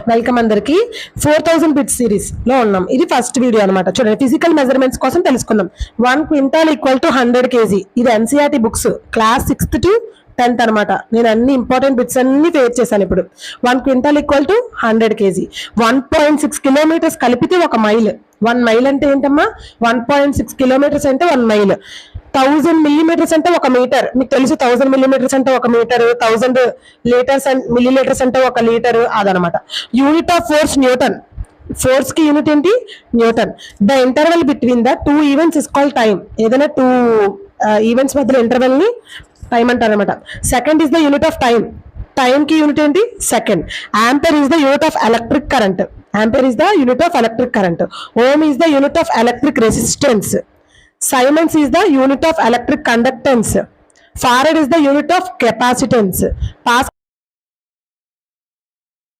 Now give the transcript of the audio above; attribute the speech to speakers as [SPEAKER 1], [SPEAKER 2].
[SPEAKER 1] Welcome అందరికి 4000 bits series లో ఉన్నాం. ఇది ఫస్ట్ వీడియో అన్నమాట. చూడండి, ఫిజికల్ మెజర్మెంట్స్ కోసం తెలుసుకుందాం. 1 క్వింటాల్ ఈక్వల్ టు 100 kg. ఇది NCERT books class 6th to 10th అనమాట. నేను అన్ని ఇంపార్టెంట్ బిట్స్ అన్ని ఫేర్ చేశాను. ఇప్పుడు 1 quintal equal to 100 kg. 1.6 kilometres కలిపితే 1 మైల్. 1 మైల్ అంటే ఏంటమ్మా? 1.6 కిలోమీటర్స్ అంటే 1 మైల్. 1000 millimeters అంటే 1 మీటర్. మీకు తెలుసు 1000 millimeters అంటే 1 మీటర్, 1000 లీటర్స్ అండ్ మిల్లీలీటర్స్ అంటే 1 లీటర్. అదనమాట. Unit of force Newton. Force కి యూనిట్ ఏంటి? Newton. The interval between the 2 events is called time. ఏదైనా 2 ఈవెంట్స్ మధ్యలో ఇంటర్వెల్ ని టైం అంటారు అనమాట. Second is the unit of time. Time కి యూనిట్ ఏంటి? Second. Ampere is the unit of electric current. Ampere is the unit of electric current. Ohm is the unit of electric resistance. Siemens is the unit of electric conductance. Farad is the unit of capacitance. Pascal